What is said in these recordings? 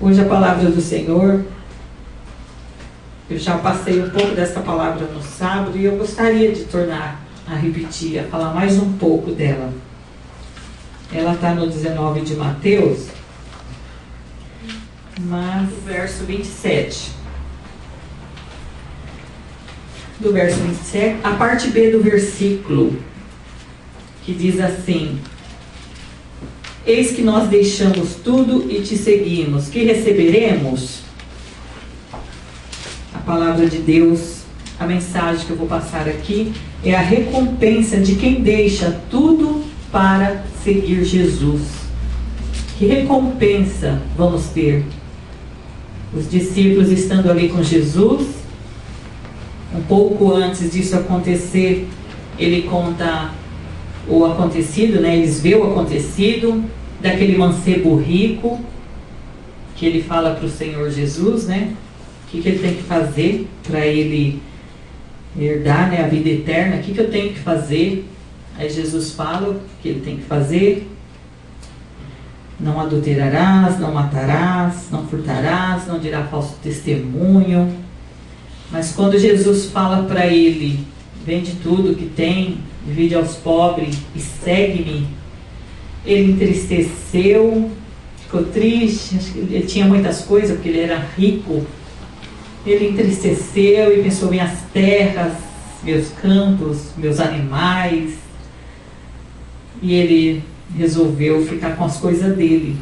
Hoje a palavra do Senhor, eu já passei um pouco dessa palavra no sábado e eu gostaria de tornar a repetir, a falar mais um pouco dela. Ela está no 19 de Mateus, mas o verso 27. Do verso 27, a parte B do versículo, que diz assim: eis que nós deixamos tudo e te seguimos, que receberemos? A palavra de Deus, a mensagem que eu vou passar aqui, é a recompensa de quem deixa tudo para seguir Jesus. Que recompensa vamos ter? Os discípulos estando ali com Jesus, um pouco antes disso acontecer, ele conta o acontecido, né? Eles veem o acontecido daquele mancebo rico, que ele fala para o Senhor Jesus, né? O que ele tem que fazer para ele herdar, né, a vida eterna. O que eu tenho que fazer? Aí Jesus fala o que ele tem que fazer: não adulterarás, não matarás, não furtarás, não dirá falso testemunho. Mas quando Jesus fala para ele: vende tudo que tem, divide aos pobres e segue-me, ele entristeceu, ficou triste. Acho que ele tinha muitas coisas, porque ele era rico. Ele entristeceu e pensou: minhas terras, meus campos, meus animais. E ele resolveu ficar com as coisas dele.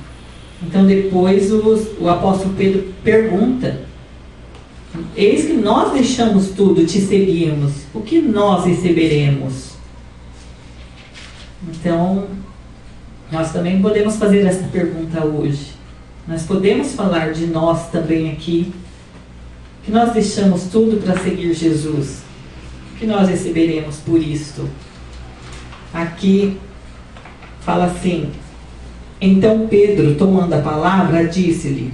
Então depois o apóstolo Pedro pergunta: eis que nós deixamos tudo, te seguimos, o que nós receberemos? Então, nós também podemos fazer essa pergunta hoje. Nós podemos falar de nós também aqui, que nós deixamos tudo para seguir Jesus. O que nós receberemos por isto? Aqui fala assim: então Pedro, tomando a palavra, disse-lhe: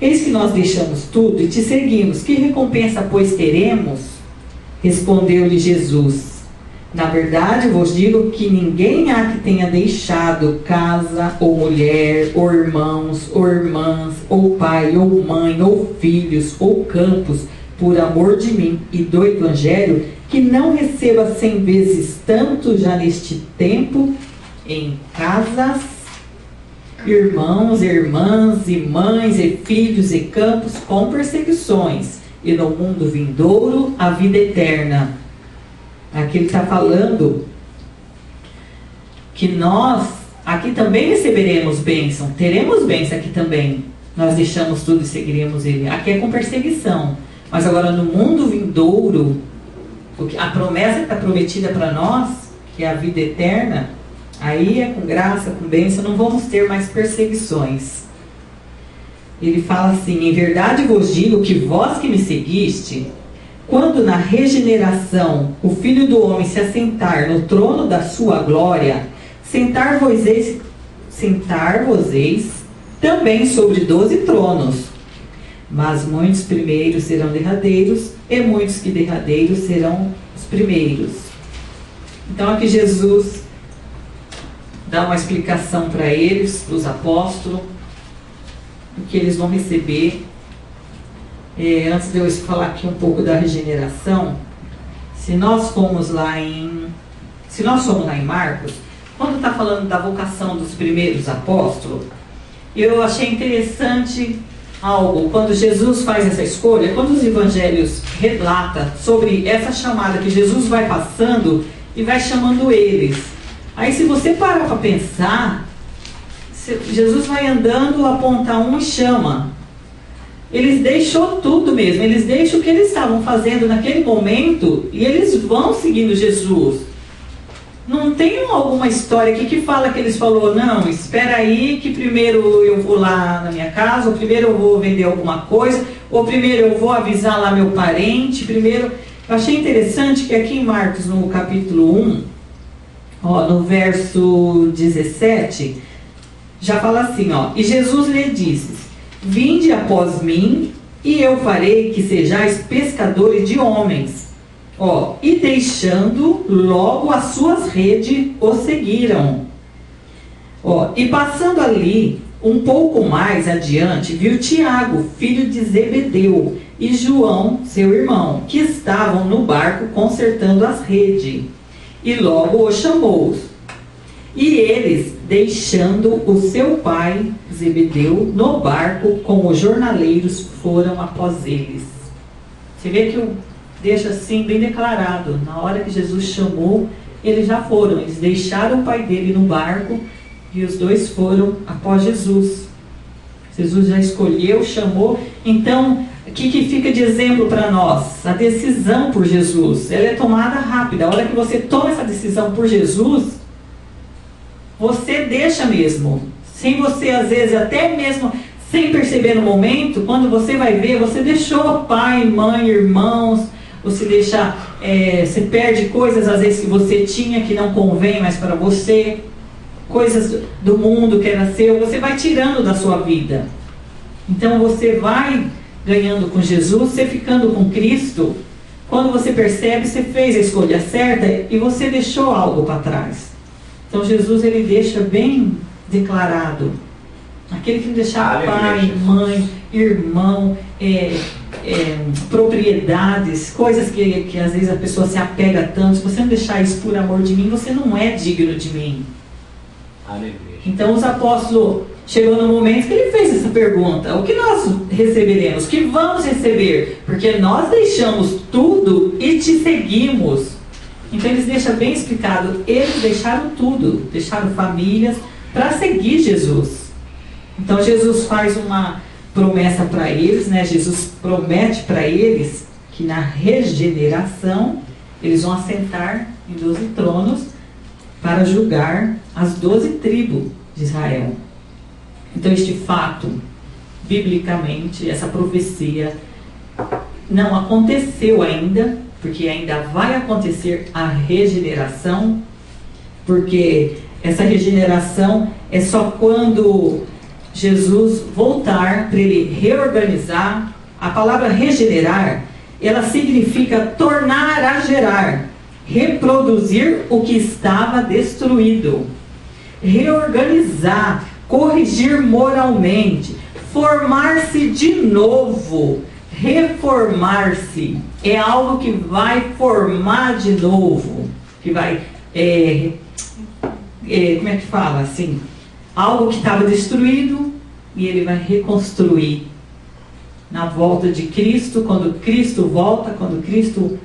eis que nós deixamos tudo e te seguimos, que recompensa, pois, teremos? Respondeu-lhe Jesus: na verdade vos digo que ninguém há que tenha deixado casa, ou mulher, ou irmãos, ou irmãs, ou pai, ou mãe, ou filhos, ou campos, por amor de mim e do Evangelho, que não receba 100 vezes tanto já neste tempo, em casas, irmãos, irmãs, e mães, e filhos, e campos, com perseguições, e no mundo vindouro a vida eterna. Aqui ele está falando que nós aqui também receberemos bênção, teremos bênção aqui também. Nós deixamos tudo e seguiremos ele. Aqui é com perseguição, mas agora no mundo vindouro, a promessa que está prometida para nós, que é a vida eterna, aí é com graça, com bênção, não vamos ter mais perseguições. Ele fala assim: em verdade vos digo que vós que me seguiste, quando na regeneração o Filho do Homem se assentar no trono da sua glória, sentar-vos-eis também sobre 12 tronos. Mas muitos primeiros serão derradeiros, e muitos que derradeiros serão os primeiros. Então aqui Jesus dá uma explicação para eles, para os apóstolos, o que eles vão receber. Antes de eu falar aqui um pouco da regeneração, se nós somos lá em Marcos, quando está falando da vocação dos primeiros apóstolos, eu achei interessante algo, quando Jesus faz essa escolha, quando os evangelhos relatam sobre essa chamada que Jesus vai passando e vai chamando eles. Aí se você parar para pensar, Jesus vai andando, aponta um e chama. Eles deixou tudo mesmo, eles deixam o que eles estavam fazendo naquele momento e eles vão seguindo Jesus. Não tem alguma história aqui que fala que eles falaram: não, espera aí que primeiro eu vou lá na minha casa, ou primeiro eu vou vender alguma coisa, ou primeiro eu vou avisar lá meu parente, primeiro... Eu achei interessante que aqui em Marcos, no capítulo 1, no verso 17, já fala assim, e Jesus lhe disse: vinde após mim, e eu farei que sejais pescadores de homens. E deixando logo as suas redes, o seguiram. E passando ali, Um pouco mais adiante, viu Tiago, filho de Zebedeu, e João, seu irmão, que estavam no barco consertando as redes. E logo os chamou. E eles, deixando o seu pai, Zebedeu, no barco com os jornaleiros, foram após eles. Você vê que eu deixo assim bem declarado. Na hora que Jesus chamou, eles já foram. Eles deixaram o pai dele no barco e os dois foram após Jesus. Jesus já escolheu, chamou. Então, o que fica de exemplo para nós? A decisão por Jesus. Ela é tomada rápida. A hora que você toma essa decisão por Jesus, você deixa mesmo. Sem você, às vezes, até mesmo sem perceber no momento, quando você vai ver, você deixou pai, mãe, irmãos, você deixa, você perde coisas às vezes que você tinha que não convém mais para você, coisas do mundo que era seu, você vai tirando da sua vida. Então você vai ganhando com Jesus, você ficando com Cristo. Quando você percebe, você fez a escolha certa e você deixou algo para trás. Então Jesus, ele deixa bem declarado: aquele que deixar pai, mãe, irmão, propriedades, coisas que às vezes a pessoa se apega tanto, se você não deixar isso por amor de mim, você não é digno de mim. Então os apóstolos, chegou no momento que ele fez essa pergunta: o que nós receberemos? O que vamos receber? Porque nós deixamos tudo e te seguimos. Então eles deixam bem explicado, eles deixaram tudo, deixaram famílias para seguir Jesus. Então Jesus faz uma promessa para eles, né? Jesus promete para eles que na regeneração eles vão assentar em 12 tronos para julgar as 12 tribos de Israel. Então este fato, biblicamente, essa profecia não aconteceu ainda, porque ainda vai acontecer a regeneração, porque essa regeneração é só quando Jesus voltar, para ele reorganizar. A palavra regenerar, ela significa tornar a gerar, reproduzir o que estava destruído, reorganizar, corrigir moralmente, formar-se de novo. Reformar-se é algo que vai formar de novo, que vai, como é que fala assim? Algo que estava destruído e ele vai reconstruir na volta de Cristo. Quando Cristo volta, quando Cristo,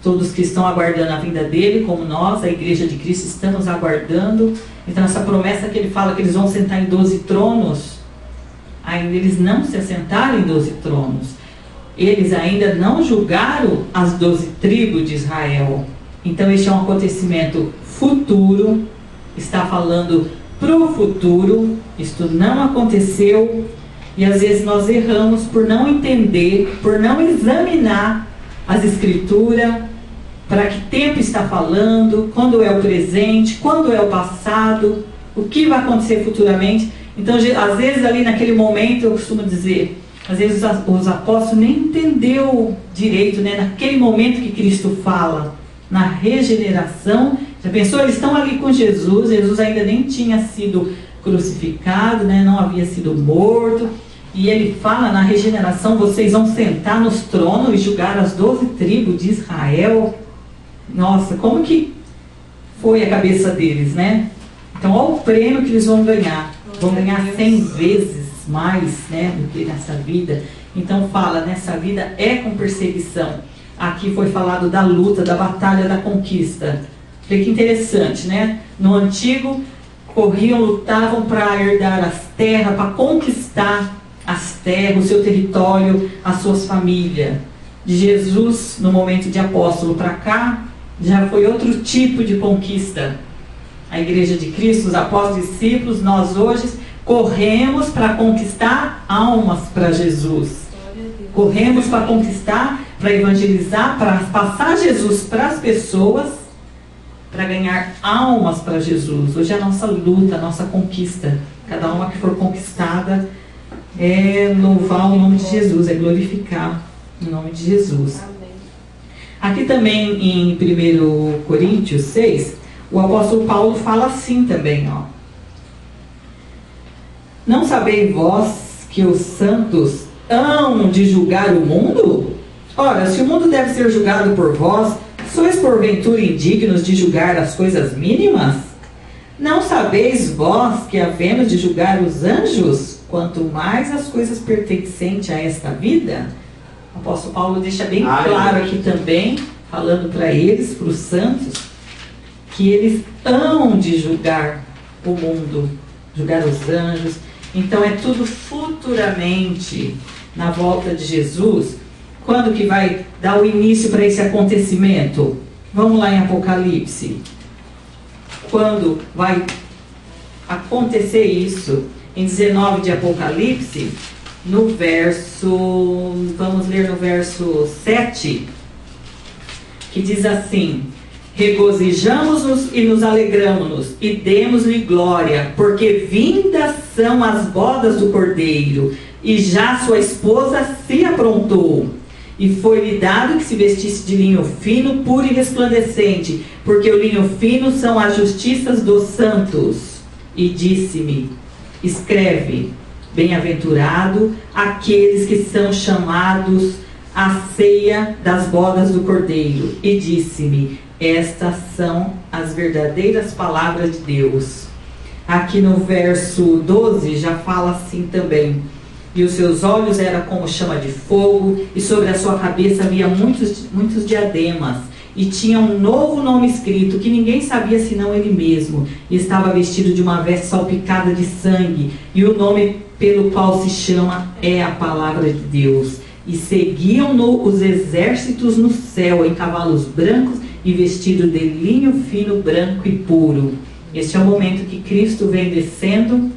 todos que estão aguardando a vinda dele, como nós, a igreja de Cristo, estamos aguardando. Então essa promessa que ele fala que eles vão sentar em 12 tronos, ainda eles não se assentaram em 12 tronos. Eles ainda não julgaram as 12 tribos de Israel. Então este é um acontecimento futuro, está falando para o futuro. Isto não aconteceu. E às vezes nós erramos por não entender, por não examinar as escrituras, para que tempo está falando, quando é o presente, quando é o passado, o que vai acontecer futuramente. Então às vezes ali naquele momento, eu costumo dizer, às vezes os apóstolos nem entenderam direito, né? Naquele momento que Cristo fala, na regeneração. Já pensou? Eles estão ali com Jesus, Jesus ainda nem tinha sido crucificado, né? Não havia sido morto. E ele fala, na regeneração, vocês vão sentar nos tronos e julgar as 12 tribos de Israel. Nossa, como que foi a cabeça deles, né? Então, olha o prêmio que eles vão ganhar. Vão ganhar 100 vezes mais, né, do que nessa vida. Então fala, nessa vida é com perseguição. Aqui foi falado da luta, da batalha, da conquista. Olha que interessante, né? No antigo, corriam, lutavam para herdar as terras, para conquistar as terras, o seu território, as suas famílias. De Jesus, no momento de apóstolo para cá, já foi outro tipo de conquista. A igreja de Cristo, os apóstolos e discípulos, nós hoje corremos para conquistar almas para Jesus. Corremos para conquistar, para evangelizar, para passar Jesus para as pessoas, para ganhar almas para Jesus. Hoje é a nossa luta, a nossa conquista. Cada alma que for conquistada é louvar o nome de Jesus, é glorificar o nome de Jesus. Aqui também em 1 Coríntios 6, o apóstolo Paulo fala assim também, ó. Não sabeis vós que os santos hão de julgar o mundo? Ora, se o mundo deve ser julgado por vós, sois porventura indignos de julgar as coisas mínimas? Não sabeis vós que havemos de julgar os anjos, quanto mais as coisas pertencentes a esta vida? O apóstolo Paulo deixa bem claro aqui também, falando para eles, para os santos, que eles hão de julgar o mundo, julgar os anjos. Então é tudo futuramente, na volta de Jesus. Quando que vai dar o início para esse acontecimento? Vamos lá em Apocalipse. Quando vai acontecer isso? Em 19 de Apocalipse, no verso, vamos ler no verso 7, que diz assim: regozijamo-nos e nos alegramo-nos e demos-lhe glória, porque vindas são as bodas do Cordeiro, e já sua esposa se aprontou. E foi-lhe dado que se vestisse de linho fino, puro e resplandecente, porque o linho fino são as justiças dos santos. E disse-me: escreve, bem-aventurado aqueles que são chamados à ceia das bodas do Cordeiro. E disse-me: estas são as verdadeiras palavras de Deus. Aqui no verso 12 já fala assim também: e os seus olhos eram como chama de fogo, e sobre a sua cabeça havia muitos diademas, e tinha um novo nome escrito, que ninguém sabia senão ele mesmo, e estava vestido de uma veste salpicada de sangue, e o nome pelo qual se chama é a palavra de Deus. E seguiam-no os exércitos no céu, em cavalos brancos, e vestido de linho fino, branco e puro. Este é o momento que Cristo vem descendo,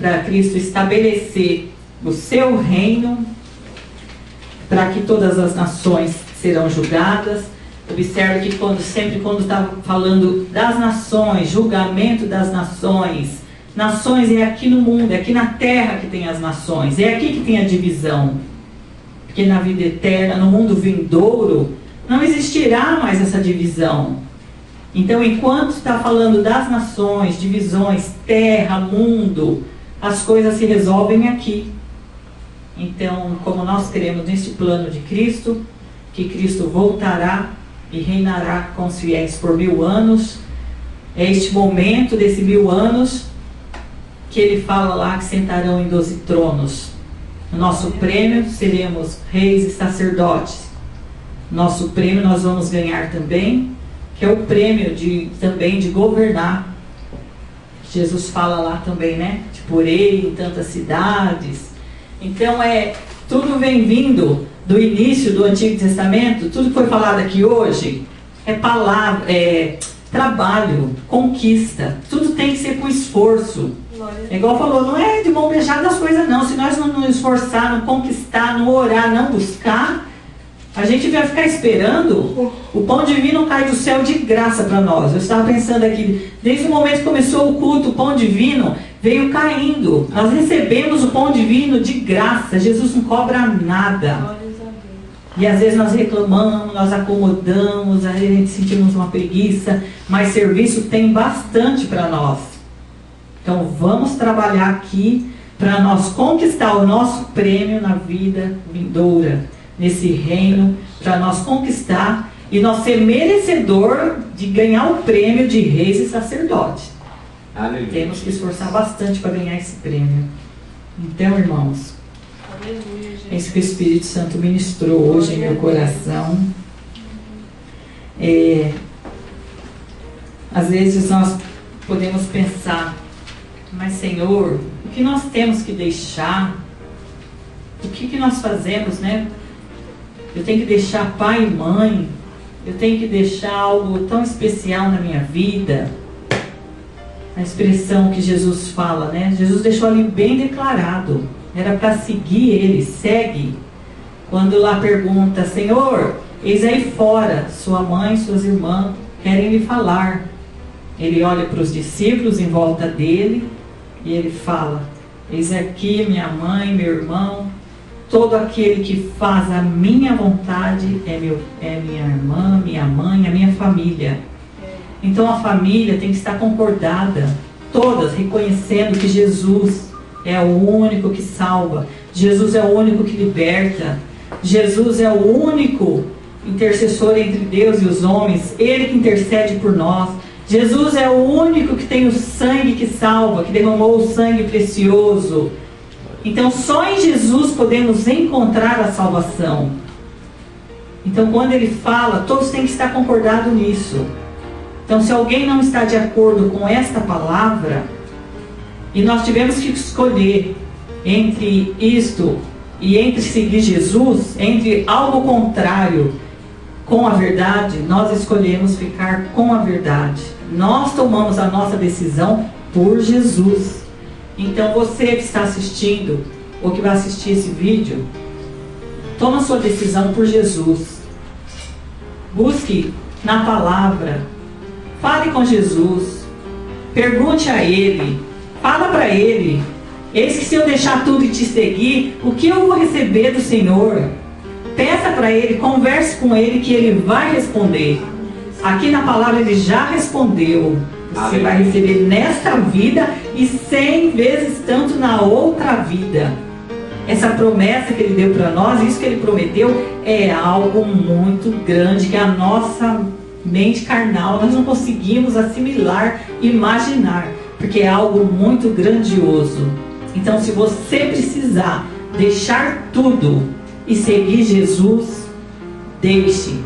para Cristo estabelecer o seu reino, para que todas as nações serão julgadas. Observe que sempre quando está falando das nações, julgamento das nações, nações é aqui no mundo, é aqui na terra que tem as nações, é aqui que tem a divisão. Porque na vida eterna, no mundo vindouro, não existirá mais essa divisão. Então, enquanto está falando das nações, divisões, terra, mundo, as coisas se resolvem aqui. Então, como nós cremos neste plano de Cristo, que Cristo voltará e reinará com os fiéis por 1000 anos, é este momento desse 1000 anos que ele fala lá que sentarão em 12 tronos. O nosso prêmio seremos reis e sacerdotes. Nosso prêmio nós vamos ganhar também, que é o prêmio também de governar. Jesus fala lá também, né? De por ele em tantas cidades. Então tudo vem vindo do início do Antigo Testamento. Tudo que foi falado aqui hoje é palavra, é trabalho, conquista. Tudo tem que ser com esforço. É igual falou, não é de mão beijada as coisas não. Se nós não nos esforçar, não conquistar, não orar, não buscar, a gente vai ficar esperando. O pão divino cai do céu de graça para nós. Eu estava pensando aqui, desde o momento que começou o culto, o pão divino veio caindo. Nós recebemos o pão divino de graça. Jesus não cobra nada. E às vezes nós reclamamos, nós acomodamos, a gente sentimos uma preguiça, mas serviço tem bastante para nós. Então vamos trabalhar aqui para nós conquistar o nosso prêmio na vida vindoura, nesse reino, para nós conquistar e nós ser merecedor de ganhar o prêmio de reis e sacerdotes. Aleluia. Temos que esforçar bastante para ganhar esse prêmio. Então, irmãos, aleluia, é isso que o Espírito Santo ministrou hoje em meu coração. Às vezes nós podemos pensar, mas Senhor, o que nós temos que deixar? O que nós fazemos, né? Eu tenho que deixar pai e mãe, eu tenho que deixar algo tão especial na minha vida. A expressão que Jesus fala, né? Jesus deixou ali bem declarado. Era para seguir ele, segue. Quando lá pergunta, Senhor, eis aí fora, sua mãe, suas irmãs querem lhe falar. Ele olha para os discípulos em volta dele e ele fala, eis aqui minha mãe, meu irmão, todo aquele que faz a minha vontade é minha irmã, minha mãe, a minha família. Então a família tem que estar concordada, todas reconhecendo que Jesus é o único que salva. Jesus é o único que liberta. Jesus é o único intercessor entre Deus e os homens. Ele que intercede por nós. Jesus é o único que tem o sangue que salva, que derramou o sangue precioso. Então só em Jesus podemos encontrar a salvação. Então quando ele fala, todos têm que estar concordados nisso. Então se alguém não está de acordo com esta palavra, e nós tivemos que escolher entre isto e entre seguir Jesus, entre algo contrário com a verdade, nós escolhemos ficar com a verdade. Nós tomamos a nossa decisão por Jesus. Então você que está assistindo, ou que vai assistir esse vídeo, toma a sua decisão por Jesus. Busque na palavra, fale com Jesus, pergunte a Ele, fala para Ele: eis que se eu deixar tudo e te seguir, o que eu vou receber do Senhor? Peça para Ele, converse com Ele, que Ele vai responder. Aqui na palavra Ele já respondeu. Você vai receber nesta vida e 100 vezes tanto na outra vida. Essa promessa que Ele deu para nós, isso que Ele prometeu, é algo muito grande, que a nossa mente carnal, nós não conseguimos assimilar, imaginar, porque é algo muito grandioso. Então se você precisar deixar tudo e seguir Jesus,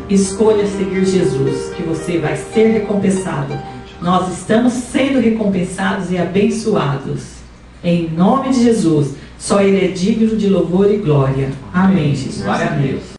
escolha seguir Jesus, que você vai ser recompensado. Nós estamos sendo recompensados e abençoados. Em nome de Jesus. Só Ele é digno de louvor e glória. Amém, Jesus. Glória a Deus.